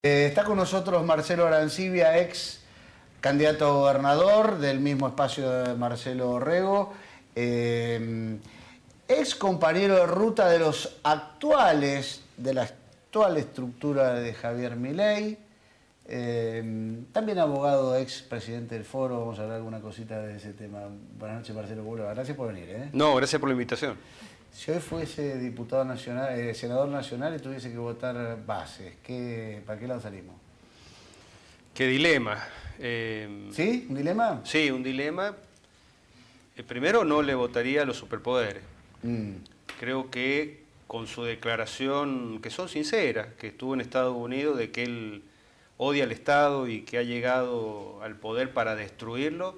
Está con nosotros Marcelo Arancibia, ex candidato a gobernador del mismo espacio de Marcelo Orrego, ex compañero de ruta de la actual estructura de Javier Milei, también abogado, ex presidente del Foro. Vamos a hablar alguna cosita de ese tema. Buenas noches, Marcelo. Gracias por venir. No, gracias por la invitación. Si hoy fuese diputado nacional, senador nacional y tuviese que votar bases, ¿para qué lado salimos? Qué dilema. ¿Sí? ¿Un dilema? Sí, un dilema. Primero, no le votaría a los superpoderes. Creo que con su declaración, que son sinceras, que estuvo en Estados Unidos, de que él odia al Estado y que ha llegado al poder para destruirlo,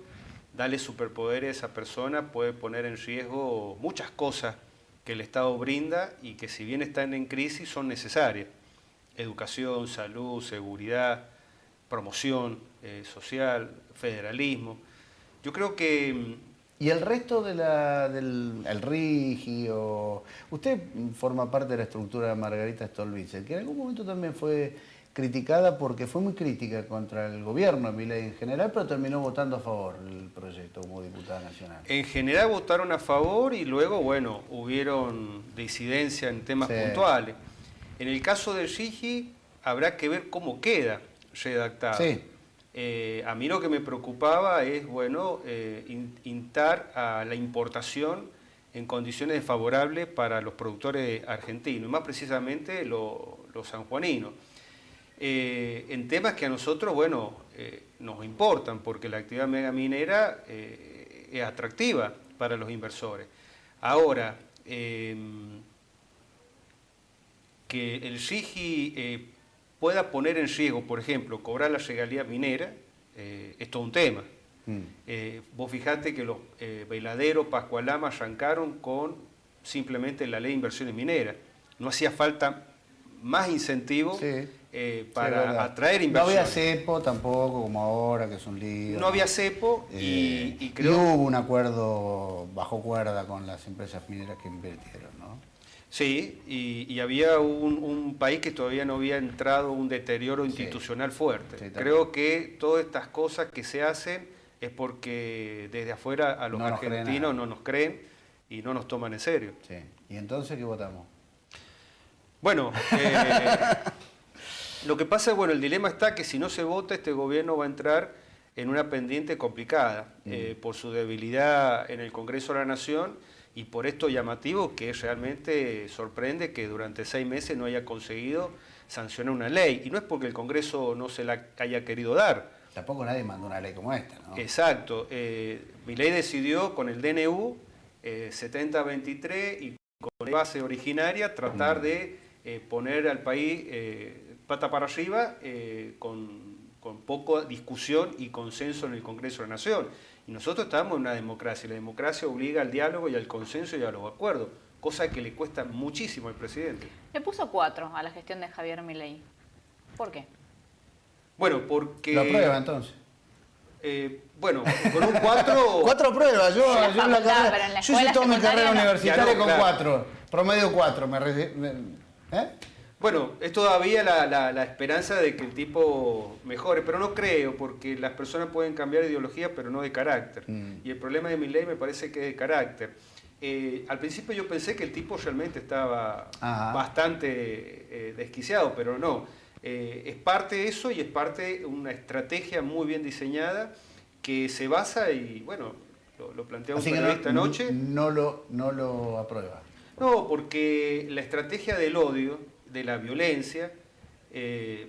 darle superpoderes a esa persona puede poner en riesgo muchas cosas que el Estado brinda y que, si bien están en crisis, son necesarias. Educación, salud, seguridad, promoción social, federalismo. Yo creo que... ¿Y el resto del el RIGI? Usted forma parte de la estructura de Margarita Stolbizer, que en algún momento también fue criticada porque fue muy crítica contra el gobierno de Milei en general, pero terminó votando a favor del proyecto como diputada nacional. En general votaron a favor y luego, bueno, hubieron disidencia en temas puntuales. En el caso del RIGI habrá que ver cómo queda redactado. Sí. A mí lo que me preocupaba es, bueno, instar a la importación en condiciones desfavorables para los productores argentinos, y más precisamente los sanjuaninos. En temas que a nosotros, bueno, nos importan, porque la actividad megaminera es atractiva para los inversores. Ahora, que el RIGI pueda poner en riesgo, por ejemplo, cobrar la regalía minera, es todo un tema. Vos fijate que los Veiladero, Pascualama arrancaron con simplemente la ley de inversiones mineras. No hacía falta más incentivos para atraer inversiones. No había cepo tampoco, como ahora, que es un lío. No había cepo y creo... Y hubo un acuerdo bajo cuerda con las empresas mineras que invirtieron, ¿no? Sí, y había un país que todavía no había entrado un deterioro institucional fuerte. Sí, creo que todas estas cosas que se hacen es porque desde afuera a los argentinos no nos creen y no nos toman en serio. Sí. ¿Y entonces qué votamos? Bueno, lo que pasa es, bueno, el dilema está que si no se vota, este gobierno va a entrar en una pendiente complicada por su debilidad en el Congreso de la Nación y por esto llamativo que realmente sorprende que durante 6 meses no haya conseguido sancionar una ley. Y no es porque el Congreso no se la haya querido dar. Tampoco nadie mandó una ley como esta, ¿no? Exacto. Milei decidió con el DNU 70-23 y con la base originaria tratar de poner al país pata para arriba con poca discusión y consenso en el Congreso de la Nación. Y nosotros estamos en una democracia, y la democracia obliga al diálogo y al consenso y a los acuerdos, cosa que le cuesta muchísimo al presidente. Le puso 4 a la gestión de Javier Milei. ¿Por qué? Bueno, porque... ¿Lo aprueba entonces? Bueno, con un 4... 4 pruebas, yo en la carrera... Yo hice toda mi carrera universitaria con 4, promedio 4. Bueno, es todavía la esperanza de que el tipo mejore, pero no creo, porque las personas pueden cambiar de ideología, pero no de carácter. Y el problema de Milei me parece que es de carácter. Al principio yo pensé que el tipo realmente estaba bastante desquiciado, pero no. Es parte de eso y es parte de una estrategia muy bien diseñada que se basa, y bueno, lo plantea un periodista anoche. No lo aprueba. No, porque la estrategia del odio, de la violencia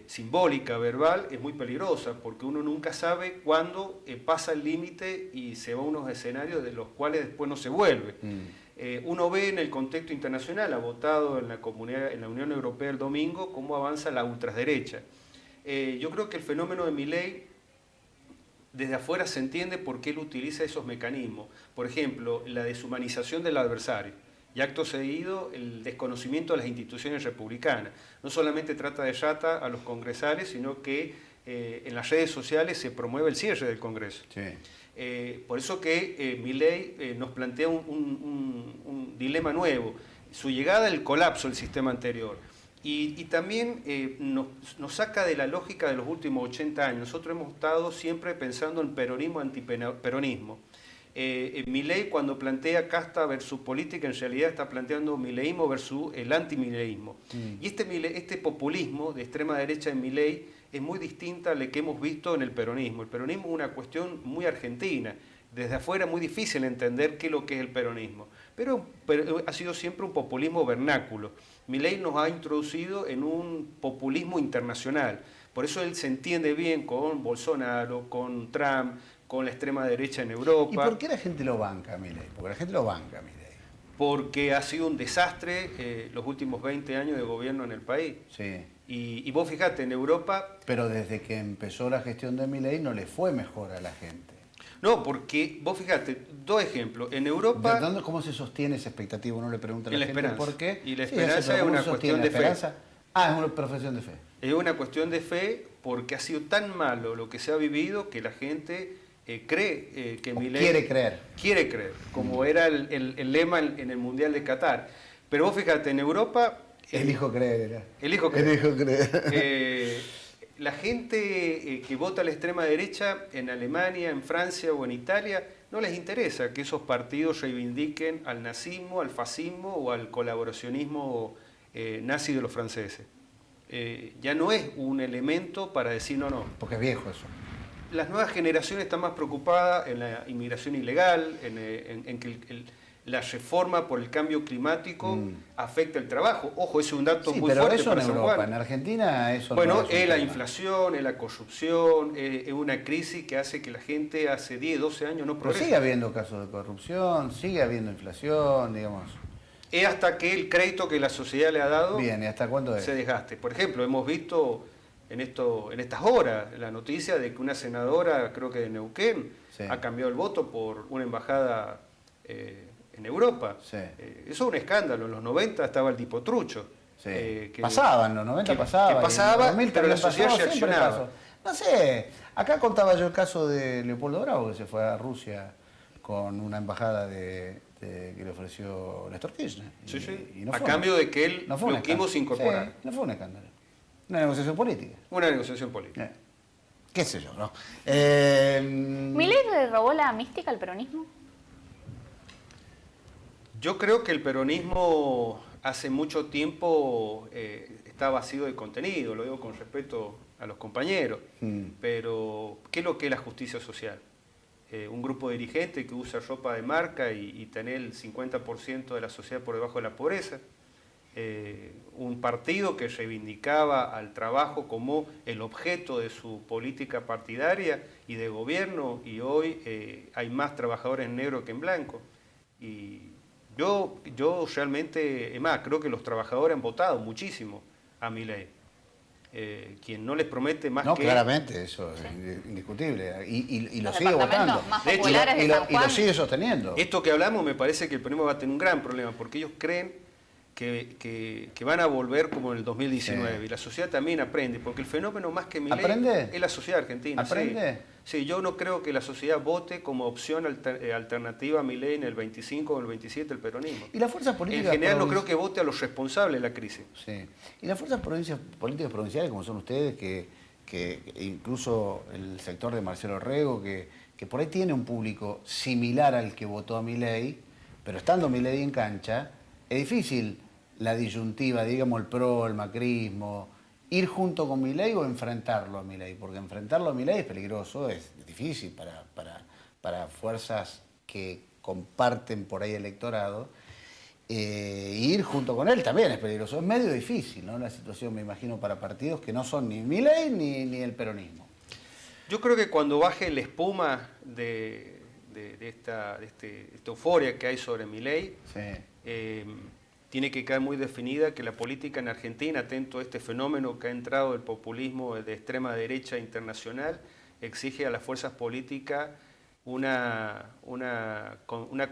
simbólica, verbal, es muy peligrosa, porque uno nunca sabe cuándo pasa el límite y se va a unos escenarios de los cuales después no se vuelve. Uno ve en el contexto internacional, ha votado en la Unión Europea el domingo, cómo avanza la ultraderecha. Yo creo que el fenómeno de Milei, desde afuera se entiende por qué él utiliza esos mecanismos. Por ejemplo, la deshumanización del adversario. Y acto seguido, el desconocimiento de las instituciones republicanas. No solamente trata de rata a los congresales, sino que en las redes sociales se promueve el cierre del Congreso. Sí. Por eso que Milei nos plantea un dilema nuevo. Su llegada, el colapso del sistema anterior. Y también nos saca de la lógica de los últimos 80 años. Nosotros hemos estado siempre pensando en peronismo, antiperonismo. Milei, cuando plantea casta versus política, en realidad está planteando mileísmo versus el antimileísmo. Y este populismo de extrema derecha en Milei es muy distinta a lo que hemos visto en el peronismo. El peronismo es una cuestión muy argentina. Desde afuera es muy difícil entender qué es lo que es el peronismo. Pero ha sido siempre un populismo vernáculo. Milei nos ha introducido en un populismo internacional. Por eso él se entiende bien con Bolsonaro, con Trump, con la extrema derecha en Europa. ¿Y por qué la gente lo banca, Milei? Porque la gente lo banca, Milei. Porque ha sido un desastre los últimos 20 años de gobierno en el país. Sí. Y vos fijate, en Europa... Pero desde que empezó la gestión de Milei no le fue mejor a la gente. No, porque vos fijate, dos ejemplos. En Europa... ¿Cómo se sostiene esa expectativa? Uno le pregunta a la, la gente esperanza. por qué. Y la esperanza es una cuestión de fe. Ah, es una profesión de fe. Es una cuestión de fe porque ha sido tan malo lo que se ha vivido que la gente cree que Milei... Quiere creer. Quiere creer, como era el lema en el Mundial de Qatar. Pero vos fíjate, en Europa... Elijo creer. Elijo creer. Elijo creer. La gente que vota a la extrema derecha en Alemania, en Francia o en Italia, no les interesa que esos partidos reivindiquen al nazismo, al fascismo o al colaboracionismo nazi de los franceses. Ya no es un elemento para decir no. Porque es viejo eso. Las nuevas generaciones están más preocupadas en la inmigración ilegal, en que la reforma por el cambio climático afecta el trabajo. Ojo, ese es un dato muy fuerte eso para en San Europa, Juan. en Argentina eso bueno, no es la inflación, es la corrupción, es una crisis que hace que la gente hace 10, 12 años no progrese. Pero sigue habiendo casos de corrupción, sigue habiendo inflación, digamos. Es hasta que el crédito que la sociedad le ha dado Bien, ¿y hasta cuándo es? se desgaste. Por ejemplo, hemos visto en estas horas la noticia de que una senadora, creo que de Neuquén, ha cambiado el voto por una embajada en Europa. Sí. Eso es un escándalo. En los 90 estaba el tipo trucho. Sí. Pasaba, en los 90 pasaba. Que pasaba, en 2000 pero la sociedad pasó, reaccionaba. No sé, acá contaba yo el caso de Leopoldo Bravo, que se fue a Rusia con una embajada que le ofreció Néstor Kirchner. Y no a cambio de que él lo quisimos incorporar. Sí, no fue un escándalo. Una negociación política. Una negociación política. ¿Qué sé yo, no? ¿Milei le robó la mística al peronismo? Yo creo que el peronismo hace mucho tiempo está vacío de contenido, lo digo con respeto a los compañeros, pero ¿qué es lo que es la justicia social? Un grupo de dirigentes que usa ropa de marca y tener el 50% de la sociedad por debajo de la pobreza. Un partido que reivindicaba al trabajo como el objeto de su política partidaria y de gobierno, y hoy hay más trabajadores en negro que en blanco. Y yo realmente, es más, creo que los trabajadores han votado muchísimo a Milei. Quien no les promete más no, que... No, claramente, eso es indiscutible. Y lo sigue votando. Más de hecho, populares y de San Juan. lo sigue sosteniendo. Esto que hablamos me parece que el peronismo va a tener un gran problema, porque ellos creen que van a volver como en el 2019. Sí. Y la sociedad también aprende, porque el fenómeno más que Milei es la sociedad argentina. ¿Aprende? Sí, yo no creo que la sociedad vote como opción alternativa a Milei en el 25 o el 27 el peronismo. ¿Y las fuerzas políticas? En general no creo que vote a los responsables de la crisis. Sí. ¿Y las fuerzas políticas provinciales, como son ustedes, que incluso el sector de Marcelo Rego, que por ahí tiene un público similar al que votó a Milei, pero estando Milei en cancha, es difícil la disyuntiva, digamos, el PRO, el macrismo, ir junto con Milei o enfrentarlo a Milei, porque enfrentarlo a Milei es peligroso, es difícil para fuerzas que comparten por ahí electorado, ir junto con él también es peligroso, es medio difícil, ¿no? La situación, me imagino, para partidos que no son ni Milei ni el peronismo. Yo creo que cuando baje la espuma de esta euforia que hay sobre Milei, tiene que quedar muy definida que la política en Argentina, atento a este fenómeno que ha entrado el populismo de extrema derecha internacional, exige a las fuerzas políticas una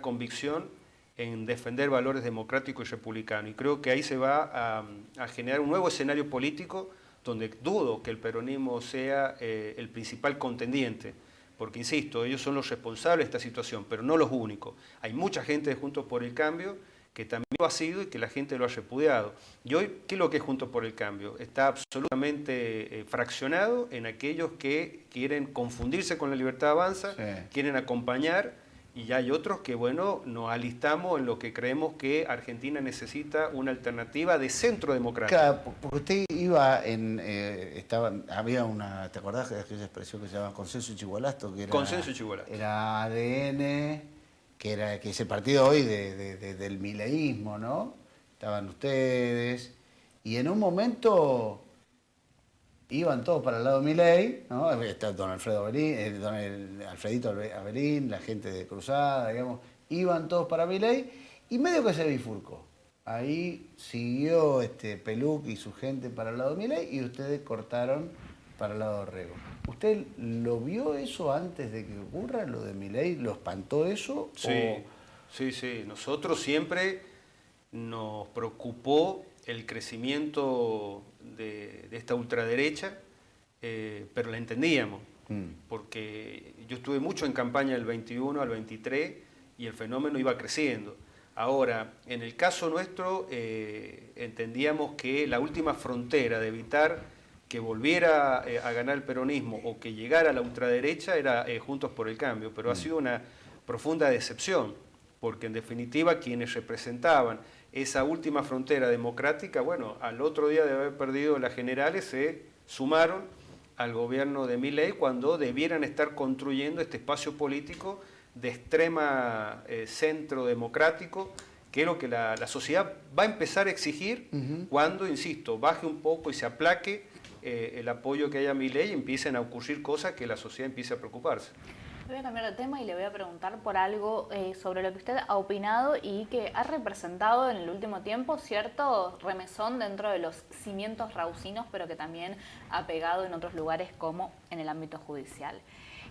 convicción en defender valores democráticos y republicanos. Y creo que ahí se va a generar un nuevo escenario político donde dudo que el peronismo sea el principal contendiente. Porque, insisto, ellos son los responsables de esta situación, pero no los únicos. Hay mucha gente de Juntos por el Cambio que también lo ha sido y que la gente lo ha repudiado. Y hoy, ¿qué es lo que es Juntos por el Cambio? Está absolutamente fraccionado en aquellos que quieren confundirse con la Libertad Avanza, Sí. quieren acompañar, y ya hay otros que, bueno, nos alistamos en lo que creemos que Argentina necesita una alternativa de centro democrático. Claro, porque usted iba en... había una... ¿Te acordás de aquella expresión que se llama consenso Chigualasto? Que era, Consenso Chigualasto. Era ADN, que es el partido hoy del mileísmo, ¿no? Estaban ustedes, y en un momento iban todos para el lado de Milei, ¿no? Está don Alfredo Avelín, Alfredito Avelín, la gente de Cruzada, digamos, iban todos para Milei, y medio que se bifurcó. Ahí siguió Peluc y su gente para el lado de Milei, y ustedes cortaron para el lado de Rego. ¿Usted lo vio eso antes de que ocurra lo de Milei? ¿Lo espantó eso? Sí, sí. Nosotros siempre nos preocupó el crecimiento de esta ultraderecha, pero la entendíamos, porque yo estuve mucho en campaña del 21 al 23 y el fenómeno iba creciendo. Ahora, en el caso nuestro, entendíamos que la última frontera de evitar que volviera a ganar el peronismo o que llegara a la ultraderecha era Juntos por el Cambio, pero ha sido una profunda decepción, porque en definitiva quienes representaban esa última frontera democrática, bueno, al otro día de haber perdido las generales se sumaron al gobierno de Milei cuando debieran estar construyendo este espacio político de extrema centro democrático, que es lo que la sociedad va a empezar a exigir cuando, insisto, baje un poco y se aplaque el apoyo que haya a Milei y empiecen a ocurrir cosas que la sociedad empiece a preocuparse. Voy a cambiar de tema y le voy a preguntar por algo sobre lo que usted ha opinado y que ha representado en el último tiempo cierto remesón dentro de los cimientos rausinos, pero que también ha pegado en otros lugares como en el ámbito judicial.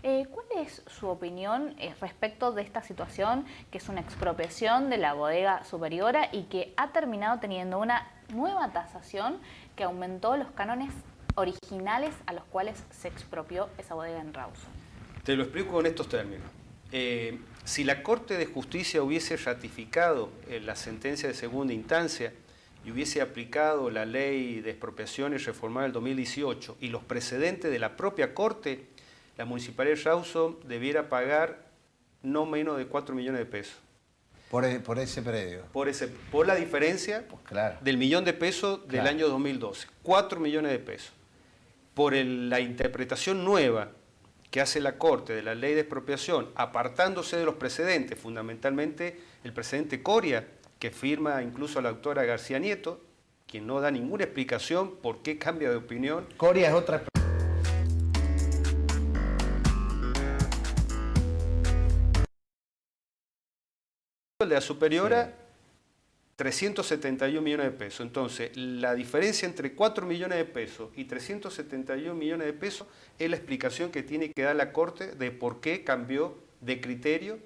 ¿Cuál es su opinión respecto de esta situación, que es una expropiación de la bodega Superiora y que ha terminado teniendo una nueva tasación que aumentó los cánones originales a los cuales se expropió esa bodega en Rawson? Te lo explico en estos términos. Si la Corte de Justicia hubiese ratificado la sentencia de segunda instancia y hubiese aplicado la ley de expropiaciones reformada del 2018 y los precedentes de la propia Corte, la Municipalidad de Rawson debiera pagar no menos de 4 millones de pesos. Por ese predio. Por la diferencia Pues claro. del millón de pesos del año 2012. 4 millones de pesos. Por la interpretación nueva que hace la Corte de la ley de expropiación, apartándose de los precedentes, fundamentalmente el precedente Coria, que firma incluso la doctora García Nieto, quien no da ninguna explicación por qué cambia de opinión. Coria es otra... El de la Superiora, 371 millones de pesos. Entonces, la diferencia entre 4 millones de pesos y 371 millones de pesos es la explicación que tiene que dar la Corte de por qué cambió de criterio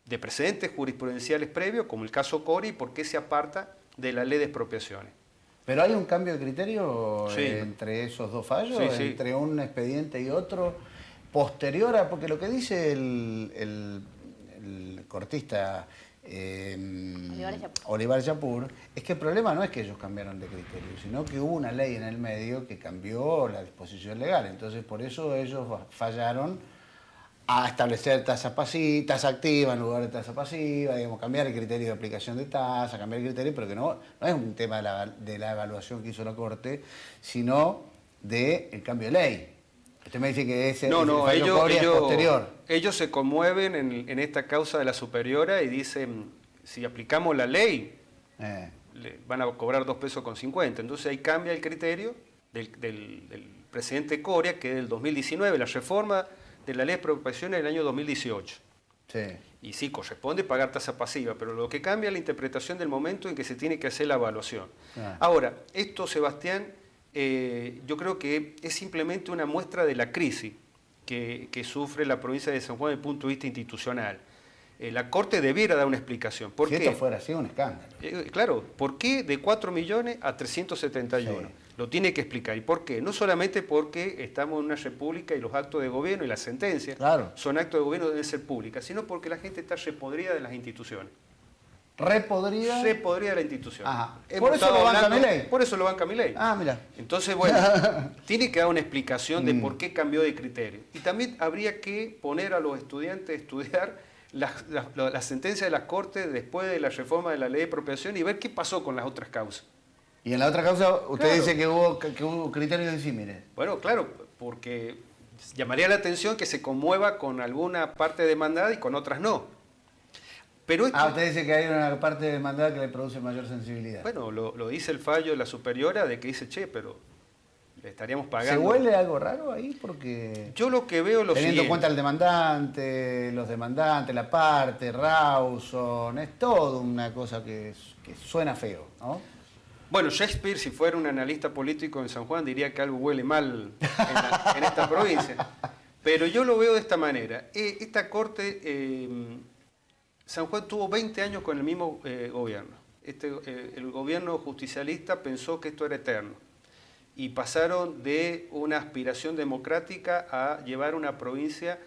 de precedentes jurisprudenciales previos, como el caso Cori, y por qué se aparta de la ley de expropiaciones. ¿Pero hay un cambio de criterio Sí. Entre esos dos fallos? Sí, sí. ¿Entre un expediente y otro? Posterior a... Porque lo que dice el cortista... Olivar Yapur, es que el problema no es que ellos cambiaron de criterio, sino que hubo una ley en el medio que cambió la disposición legal. Entonces, por eso ellos fallaron a establecer tasa activa en lugar de tasa pasiva, digamos, cambiar el criterio de aplicación de tasa, cambiar el criterio, pero que no es un tema de la evaluación que hizo la Corte, sino del cambio de ley. Usted me dice que ese No, fallo Coria es posterior. ellos se conmueven en esta causa de la Superiora y dicen, si aplicamos la ley, van a cobrar 2 pesos con 50. Entonces ahí cambia el criterio del presidente Coria, que es del 2019, la reforma de la ley de expropiaciones del año 2018. Sí. Y sí, corresponde pagar tasa pasiva, pero lo que cambia es la interpretación del momento en que se tiene que hacer la evaluación. Ahora, esto, Sebastián, yo creo que es simplemente una muestra de la crisis que sufre la provincia de San Juan desde el punto de vista institucional. La Corte debiera dar una explicación. ¿Por qué? Si esto fuera así, un escándalo. Claro, ¿por qué de 4 millones a 371? Sí. Lo tiene que explicar. ¿Y por qué? No solamente porque estamos en una república y los actos de gobierno y las sentencias son actos de gobierno, deben ser públicas, sino porque la gente está repodrida de las instituciones. ¿Repodrida? Repodrida la institución. Ajá. Hemos ¿Por eso estado lo banca hablando- Milei? Por eso lo banca Milei. Ah, mira. Entonces, bueno, tiene que dar una explicación de por qué cambió de criterio. Y también habría que poner a los estudiantes a estudiar las sentencias de las Cortes después de la reforma de la ley de expropiación y ver qué pasó con las otras causas. Y en la otra causa, usted Claro. dice que hubo criterios disímiles. Bueno, claro, porque llamaría la atención que se conmueva con alguna parte demandada y con otras no. Pero esto, Usted dice que hay una parte demandada que le produce mayor sensibilidad. bueno, lo dice el fallo de la superiora de que dice, che, pero le estaríamos ¿Se pagando. huele algo raro ahí? Porque Yo lo que veo lo teniendo en siguiente. cuenta el demandante, los demandantes, la parte, Rawson, es todo una cosa que suena feo, ¿no? Bueno, Shakespeare, si fuera un analista político en San Juan, diría que algo huele mal en esta provincia. Pero yo lo veo de esta manera. Esta corte, San Juan tuvo 20 años con el mismo gobierno. El gobierno justicialista pensó que esto era eterno. Y pasaron de una aspiración democrática a llevar una provincia,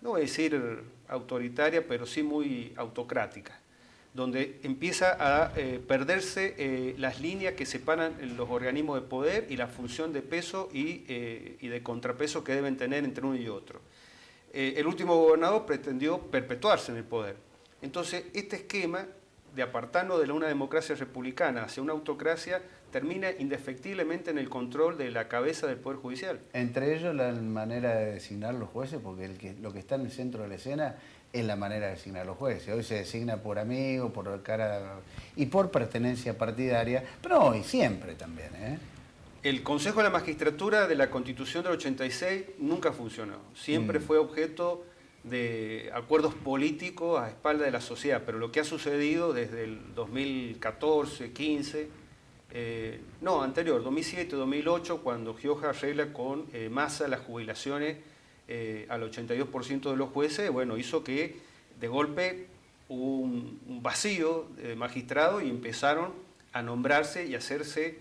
no voy a decir autoritaria, pero sí muy autocrática, donde empieza a perderse las líneas que separan los organismos de poder y la función de peso y de contrapeso que deben tener entre uno y otro. El último gobernador pretendió perpetuarse en el poder. Entonces, este esquema de apartarnos de una democracia republicana hacia una autocracia termina indefectiblemente en el control de la cabeza del Poder Judicial. Entre ellos la manera de designar los jueces, porque lo que está en el centro de la escena es la manera de designar los jueces. Hoy se designa por amigo, por cara y por pertenencia partidaria, pero hoy siempre también, ¿eh? El Consejo de la Magistratura de la Constitución del 86 nunca funcionó. Siempre fue objeto de acuerdos políticos a espalda de la sociedad, pero lo que ha sucedido desde el 2014, 15, no, anterior, 2007, 2008, cuando Gioja arregla con Massa las jubilaciones al 82% de los jueces, bueno, hizo que de golpe hubo un vacío de magistrados y empezaron a nombrarse y hacerse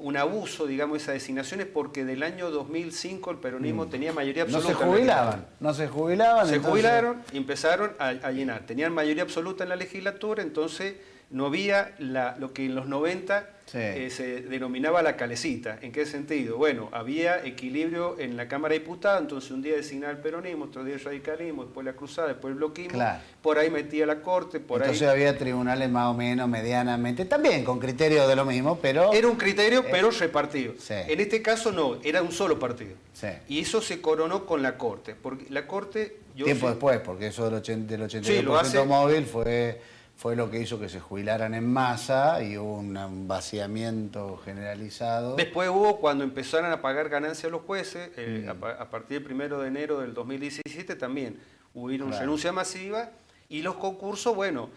un abuso, digamos, esas designaciones, porque del año 2005 el peronismo tenía mayoría No absoluta. se jubilaban, no se jubilaban. Se entonces- jubilaron y empezaron a llenar. Tenían mayoría absoluta en la legislatura, entonces no había lo que en los 90 Sí. se denominaba la calecita. ¿En qué sentido? Bueno, había equilibrio en la Cámara de Diputados, entonces un día designaba el peronismo, otro día el radicalismo, después la cruzada, después el bloquismo, Claro. por ahí metía la corte, por Entonces ahí... había tribunales más o menos, medianamente, también con criterios de lo mismo, pero... Era un criterio, pero repartido. Sí. En este caso no, era un solo partido. Sí. Y eso se coronó con la corte, porque la corte... Tiempo después, porque eso del 82% Sí, lo hace- móvil fue lo que hizo que se jubilaran en masa y hubo un vaciamiento generalizado. Después hubo cuando empezaron a pagar ganancias los jueces, a partir del 1 de enero del 2017 también hubo una Claro. renuncia masiva y los concursos, bueno,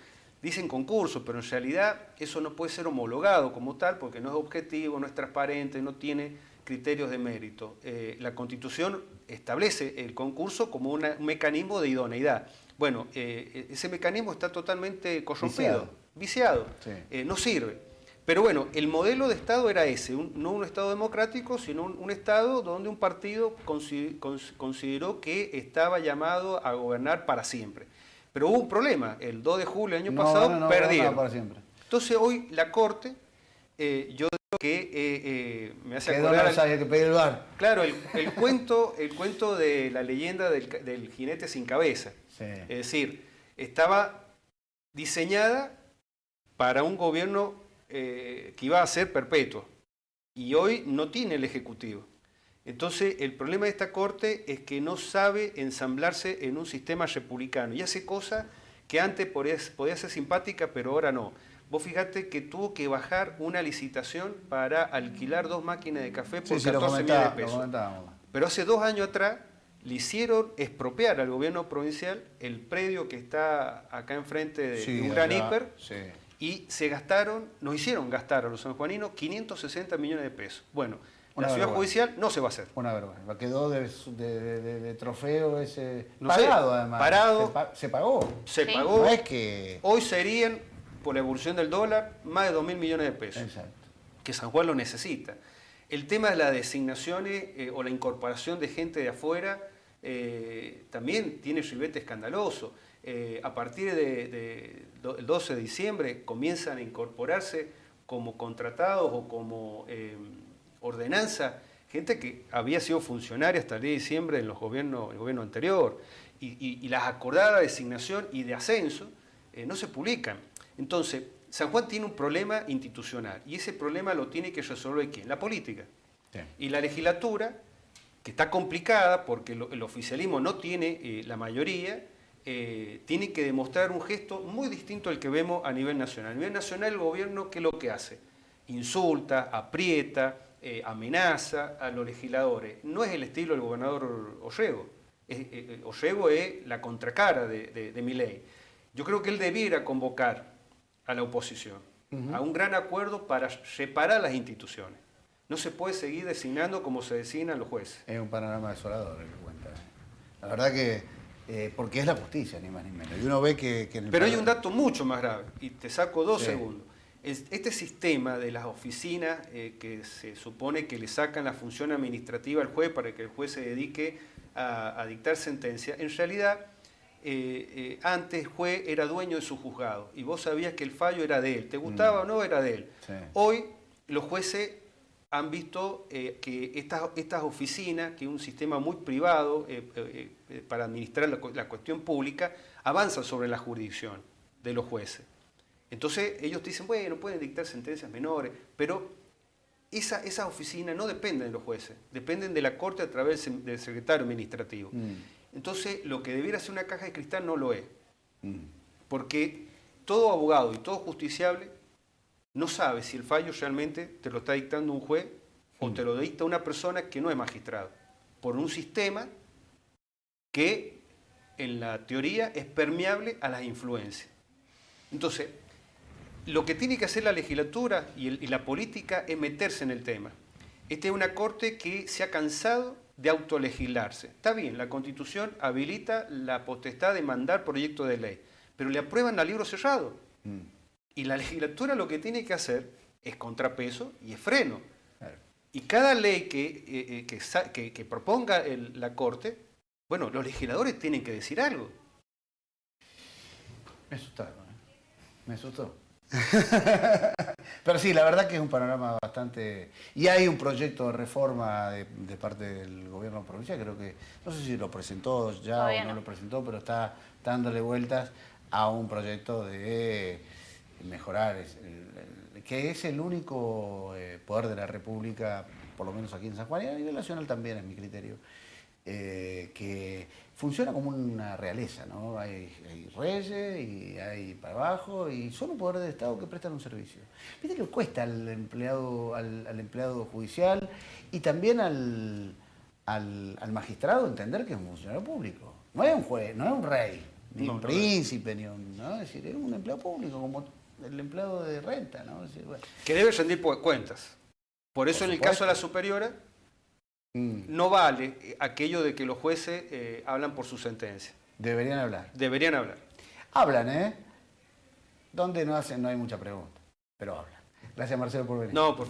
dicen concursos, pero en realidad eso no puede ser homologado como tal porque no es objetivo, no es transparente, no tiene criterios de mérito. La Constitución establece el concurso como un mecanismo de idoneidad. Bueno, ese mecanismo está totalmente corrompido, viciado, Sí. no sirve. Pero bueno, el modelo de Estado era ese, no un Estado democrático, sino un Estado donde un partido consideró que estaba llamado a gobernar para siempre. Pero hubo un problema, el 2 de julio del año pasado perdieron. para siempre. Entonces hoy la Corte, yo digo que me hace Quedó acordar... había que pedir el bar. Claro, el cuento de la leyenda del jinete sin cabeza. Sí. Es decir, estaba diseñada para un gobierno que iba a ser perpetuo y hoy no tiene el Ejecutivo. Entonces, el problema de esta Corte es que no sabe ensamblarse en un sistema republicano y hace cosas que antes podía ser simpática, pero ahora no. Vos fijate que tuvo que bajar una licitación para alquilar 2 máquinas de café por 14 millones de pesos. Pero hace 2 años atrás le hicieron expropiar al gobierno provincial el predio que está acá enfrente de un gran hiper y nos hicieron gastar a los sanjuaninos 560 millones de pesos. Bueno, la ciudad judicial no se va a hacer. Una vergüenza. Quedó de trofeo ese... No pagado sé, además. parado. Se pagó. Se Sí. pagó. No es que... Hoy serían, por la evolución del dólar, más de 2.000 millones de pesos. Exacto. Que San Juan lo necesita. El tema de las designaciones o la incorporación de gente de afuera también tiene ribete escandaloso. a partir del 12 de diciembre comienzan a incorporarse como contratados o como ordenanza gente que había sido funcionaria hasta el 10 de diciembre en el gobierno anterior, y las acordadas de designación y de ascenso no se publican. Entonces, San Juan tiene un problema institucional, y ese problema lo tiene que resolver ¿quién? La política. Sí. Y la legislatura, que está complicada porque el oficialismo no tiene la mayoría, tiene que demostrar un gesto muy distinto al que vemos a nivel nacional. A nivel nacional el gobierno, ¿qué es lo que hace? Insulta, aprieta, amenaza a los legisladores. No es el estilo del gobernador Orrego. Orrego es la contracara de Milei. Yo creo que él debiera convocar a la oposición a un gran acuerdo para separar las instituciones. No se puede seguir designando como se designan los jueces. Es un panorama desolador el que cuenta. La verdad que, porque es la justicia, ni más ni menos. Y uno ve que en el Pero hay un dato mucho más grave, y te saco 2 segundos. Este sistema de las oficinas que se supone que le sacan la función administrativa al juez para que el juez se dedique a dictar sentencia, en realidad antes el juez era dueño de su juzgado y vos sabías que el fallo era de él, te gustaba o no, era de él. Sí. Hoy los jueces han visto que estas oficinas, que es un sistema muy privado para administrar la cuestión pública, avanzan sobre la jurisdicción de los jueces. Entonces ellos te dicen, bueno, pueden dictar sentencias menores, pero esas oficinas no dependen de los jueces, dependen de la Corte a través del secretario administrativo. Entonces lo que debiera ser una caja de cristal no lo es, porque todo abogado y todo justiciable no sabe si el fallo realmente te lo está dictando un juez o te lo dicta una persona que no es magistrado, por un sistema que en la teoría es permeable a las influencias. Entonces, lo que tiene que hacer la legislatura y la política es meterse en el tema. Esta es una corte que se ha cansado de autolegislarse. Está bien, la Constitución habilita la potestad de mandar proyectos de ley, pero le aprueban a libro cerrado. Y la legislatura lo que tiene que hacer es contrapeso y es freno. Claro. Y cada ley que proponga la Corte, bueno, los legisladores tienen que decir algo. Me asustaron, me asustó. Pero sí, la verdad que es un panorama bastante... Y hay un proyecto de reforma de parte del gobierno provincial, creo que, no sé si lo presentó ya todavía o no lo presentó, pero está dándole vueltas a un proyecto de mejorar, que es el único poder de la República, por lo menos aquí en San Juan, y a nivel nacional también, es mi criterio, que funciona como una realeza, ¿no? Hay reyes y hay para abajo y son un poder de Estado que prestan un servicio. ¿Viste lo que cuesta al empleado judicial y también al magistrado entender que es un funcionario público? No es un juez, no es un rey, ni un príncipe, ni un... ¿no? Es decir, es un empleado público, como el empleado de renta, ¿no? Es decir, bueno. Que debe rendir cuentas. Por eso en el caso de la superiora, no vale aquello de que los jueces hablan por su sentencia. Deberían hablar. Deberían hablar. Hablan, ¿eh? Donde no hay mucha pregunta, pero hablan. Gracias, Marcelo, por venir. No, por favor.